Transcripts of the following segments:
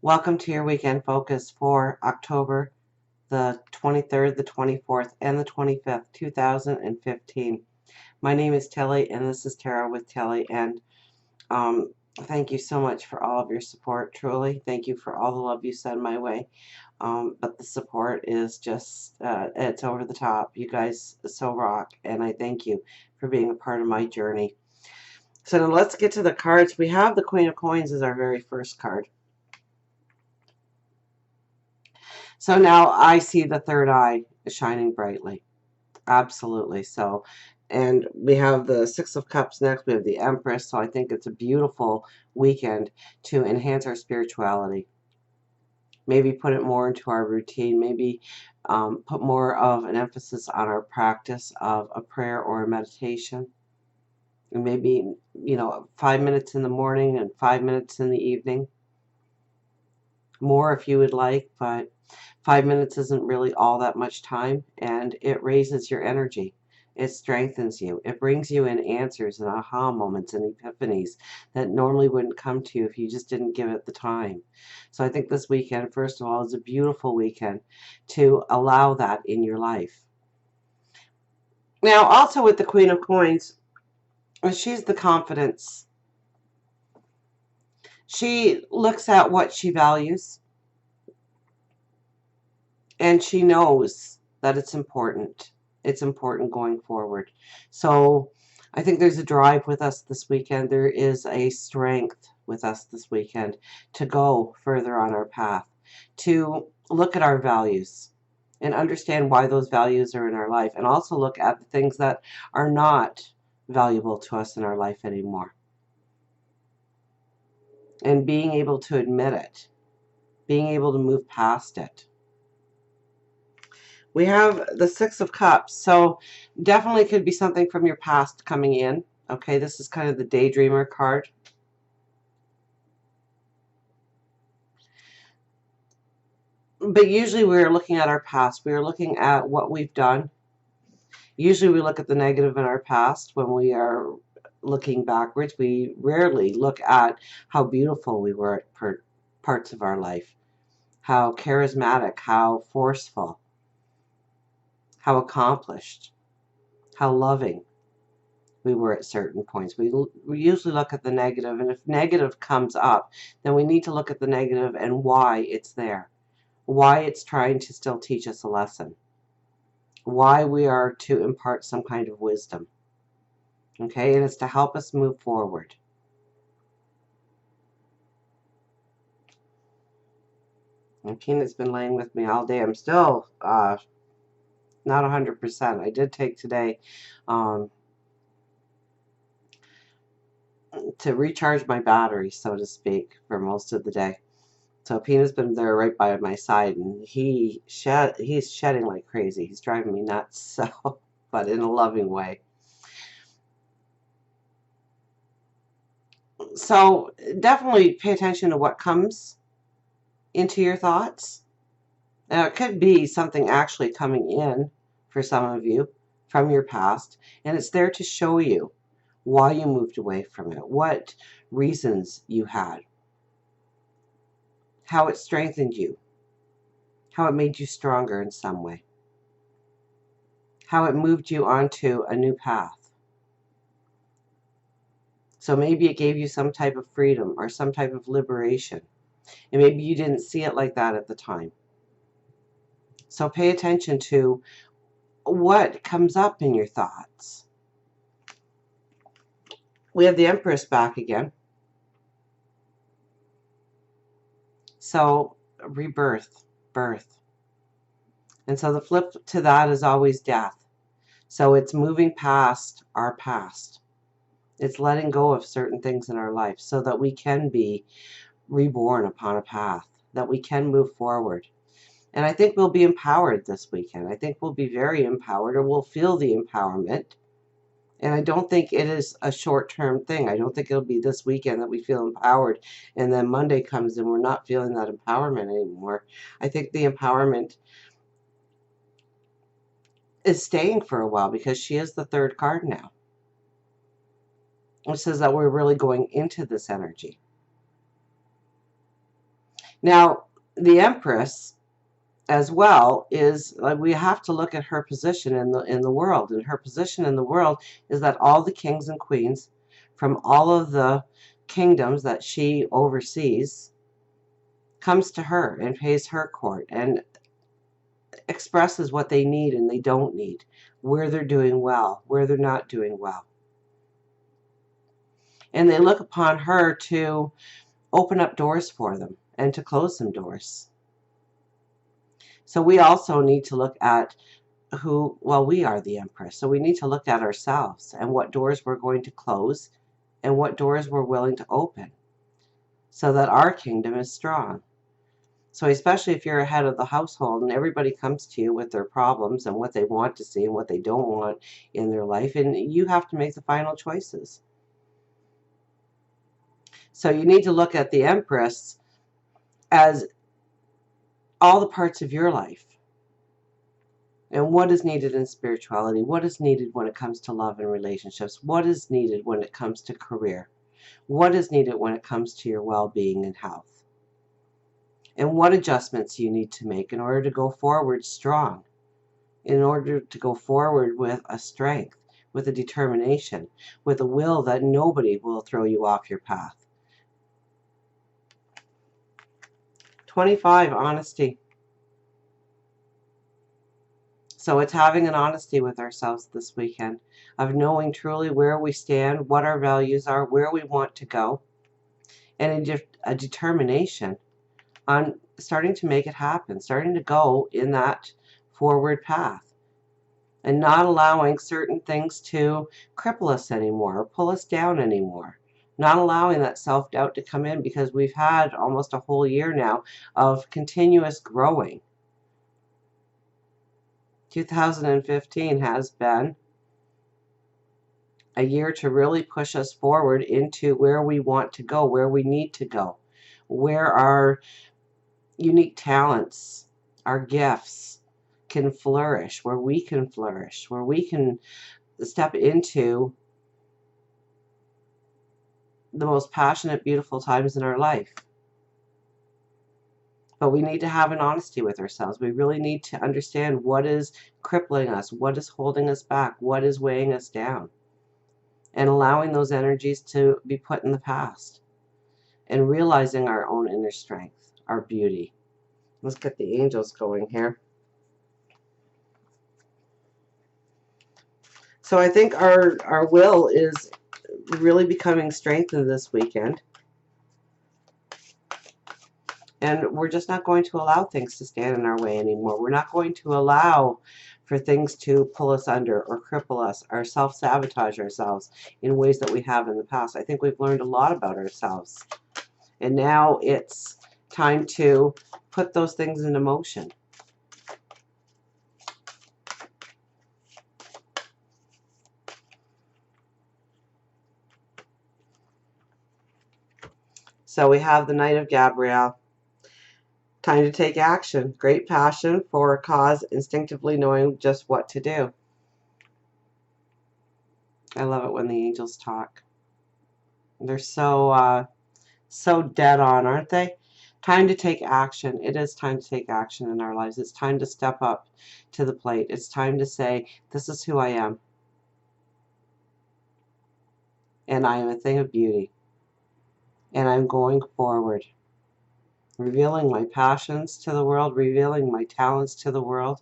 Welcome to your weekend focus for October the 23rd, the 24th, and the 25th, 2015. My name is Tilly, and this is Tarot with Tilly. And thank you so much for all of your support, truly. Thank you for all the love you send my way. But the support is just, it's over the top. You guys so rock, and I thank you for being a part of my journey. So now let's get to the cards. We have the Queen of Coins as our very first card. So now I see the third eye shining brightly. Absolutely. So, and we have the Six of Cups next. We have the Empress. So I think it's a beautiful weekend to enhance our spirituality. Maybe put it more into our routine. Maybe put more of an emphasis on our practice of a prayer or a meditation. And maybe, 5 minutes in the morning and 5 minutes in the evening. More if you would like, but 5 minutes isn't really all that much time, and it raises your energy. It strengthens you. It brings you in answers and aha moments and epiphanies that normally wouldn't come to you if you just didn't give it the time. So I think this weekend, first of all, is a beautiful weekend to allow that in your life. Now, also with the Queen of Coins, she's the confidence. She looks at what she values, and she knows that it's important. It's important going forward. So I think there's a drive with us this weekend. There is a strength with us this weekend to go further on our path, to look at our values and understand why those values are in our life, and also look at the things that are not valuable to us in our life anymore. And being able to admit it, being able to move past it. We have the Six of Cups, so definitely could be something from your past coming in. Okay, this is kind of the daydreamer card. But usually we're looking at our past. We are looking at what we've done. Usually we look at the negative in our past when we are looking backwards. We rarely look at how beautiful we were at parts of our life, how charismatic, how forceful, how accomplished, how loving we were at certain points. We usually look at the negative, and if negative comes up, then we need to look at the negative and why it's there, why it's trying to still teach us a lesson, why we are to impart some kind of wisdom. Okay, and it's to help us move forward. And Keena's been laying with me all day. I'm still not 100%. I did take today to recharge my battery, so to speak, for most of the day. So Pena's been there right by my side, and he's shedding like crazy. He's driving me nuts, so, but in a loving way. So definitely pay attention to what comes into your thoughts. Now, it could be something actually coming in for some of you from your past, and it's there to show you why you moved away from it, what reasons you had, how it strengthened you, how it made you stronger in some way, how it moved you onto a new path. So maybe it gave you some type of freedom or some type of liberation, and maybe you didn't see it like that at the time. So pay attention to what comes up in your thoughts. We have the Empress back again. So rebirth, birth. And so the flip to that is always death. So it's moving past our past. It's letting go of certain things in our life so that we can be reborn upon a path, that we can move forward. And I think we'll be empowered this weekend. I think we'll be very empowered, or we'll feel the empowerment. And I don't think it is a short-term thing. I don't think it'll be this weekend that we feel empowered, and then Monday comes and we're not feeling that empowerment anymore. I think the empowerment is staying for a while because she is the third card now. It says that we're really going into this energy. Now, the Empress as well is, we have to look at her position in the world. And her position in the world is that all the kings and queens from all of the kingdoms that she oversees comes to her and pays her court and expresses what they need and they don't need, where they're doing well, where they're not doing well. And they look upon her to open up doors for them and to close some doors. So we also need to look at we are the Empress. So we need to look at ourselves and what doors we're going to close and what doors we're willing to open so that our kingdom is strong. So especially if you're a head of the household and everybody comes to you with their problems and what they want to see and what they don't want in their life, and you have to make the final choices. So you need to look at the Empress as all the parts of your life. And what is needed in spirituality? What is needed when it comes to love and relationships? What is needed when it comes to career? What is needed when it comes to your well-being and health? And what adjustments you need to make in order to go forward strong, in order to go forward with a strength, with a determination, with a will that nobody will throw you off your path. 25, honesty. So it's having an honesty with ourselves this weekend of knowing truly where we stand, what our values are, where we want to go, and a determination on starting to make it happen, starting to go in that forward path and not allowing certain things to cripple us anymore or pull us down anymore. Not allowing that self-doubt to come in because we've had almost a whole year now of continuous growing. 2015 has been a year to really push us forward into where we want to go, where we need to go, where our unique talents, our gifts can flourish, where we can flourish, where we can step into the most passionate, beautiful times in our life. But we need to have an honesty with ourselves. We really need to understand what is crippling us, what is holding us back, what is weighing us down, and allowing those energies to be put in the past and realizing our own inner strength, our beauty. Let's get the angels going here. So I think our will is really becoming strengthened this weekend. And we're just not going to allow things to stand in our way anymore. We're not going to allow for things to pull us under or cripple us or self-sabotage ourselves in ways that we have in the past. I think we've learned a lot about ourselves. And now it's time to put those things into motion. So we have the Knight of Gabriel. Time to take action. Great passion for a cause, instinctively knowing just what to do. I love it when the angels talk. They're so dead on, aren't they? Time to take action. It is time to take action in our lives. It's time to step up to the plate. It's time to say, this is who I am. And I am a thing of beauty. And I'm going forward. Revealing my passions to the world, revealing my talents to the world.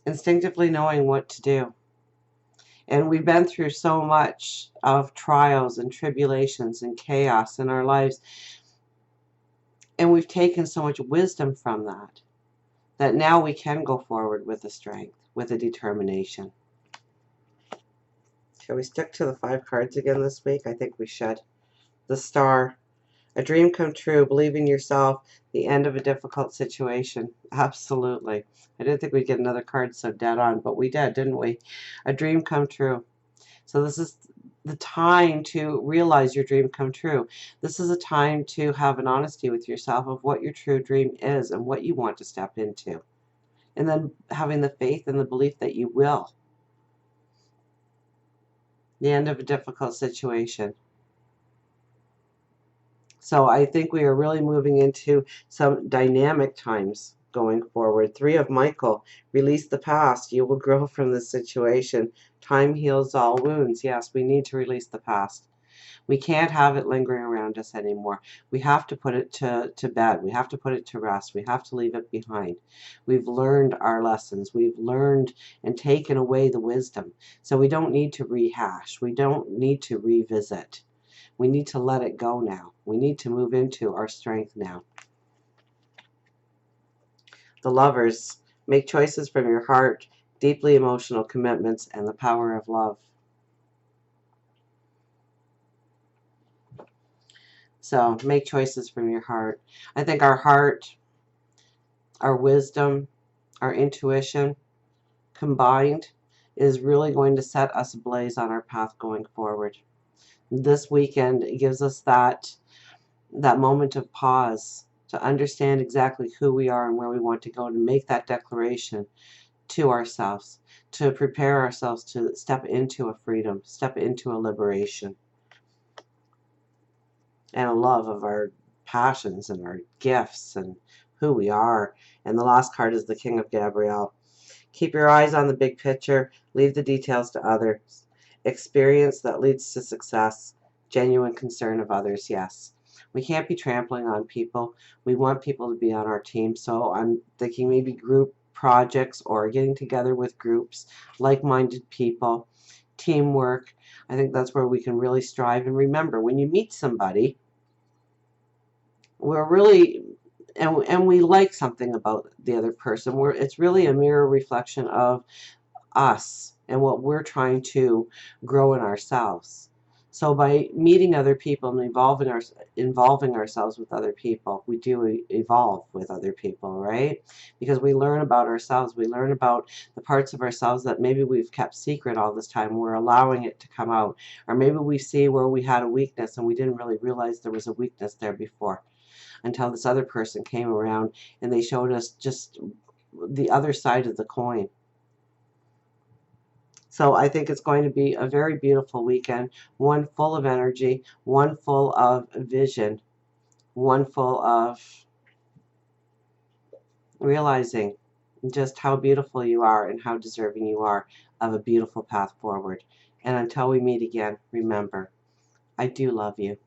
Instinctively knowing what to do. And we've been through so much of trials and tribulations and chaos in our lives. And we've taken so much wisdom from that, that now we can go forward with a strength, with a determination. Shall we stick to the 5 cards again this week? I think we should. The Star. A dream come true, believe in yourself, the end of a difficult situation. Absolutely. I didn't think we'd get another card so dead on, but we did, didn't we? A dream come true. So this is the time to realize your dream come true. This is a time to have an honesty with yourself of what your true dream is and what you want to step into. And then having the faith and the belief that you will. The end of a difficult situation. So I think we are really moving into some dynamic times going forward. Three of Michael, release the past. You will grow from this situation. Time heals all wounds. Yes, we need to release the past. We can't have it lingering around us anymore. We have to put it to bed. We have to put it to rest. We have to leave it behind. We've learned our lessons. We've learned and taken away the wisdom. So we don't need to rehash. We don't need to revisit. We need to let it go now. We need to move into our strength now. The Lovers, make choices from your heart, deeply emotional commitments, and the power of love. So make choices from your heart. I think our heart, our wisdom, our intuition combined is really going to set us ablaze on our path going forward. This weekend gives us that moment of pause to understand exactly who we are and where we want to go, to make that declaration to ourselves, to prepare ourselves to step into a freedom, step into a liberation, and a love of our passions and our gifts and who we are. And the last card is the King of Gabrielle. Keep your eyes on the big picture. Leave the details to others. Experience that leads to success. Genuine concern of others, yes. We can't be trampling on people. We want people to be on our team. So I'm thinking maybe group projects or getting together with groups, like-minded people, teamwork. I think that's where we can really strive. And remember, when you meet somebody, we're really and we like something about the other person. It's really a mirror reflection of us and what we're trying to grow in ourselves. So by meeting other people and involving ourselves with other people, we do evolve with other people, right? Because we learn about ourselves. We learn about the parts of ourselves that maybe we've kept secret all this time. We're allowing it to come out. Or maybe we see where we had a weakness and we didn't really realize there was a weakness there before, until this other person came around and they showed us just the other side of the coin. So I think it's going to be a very beautiful weekend, one full of energy, one full of vision, one full of realizing just how beautiful you are and how deserving you are of a beautiful path forward. And until we meet again, remember, I do love you.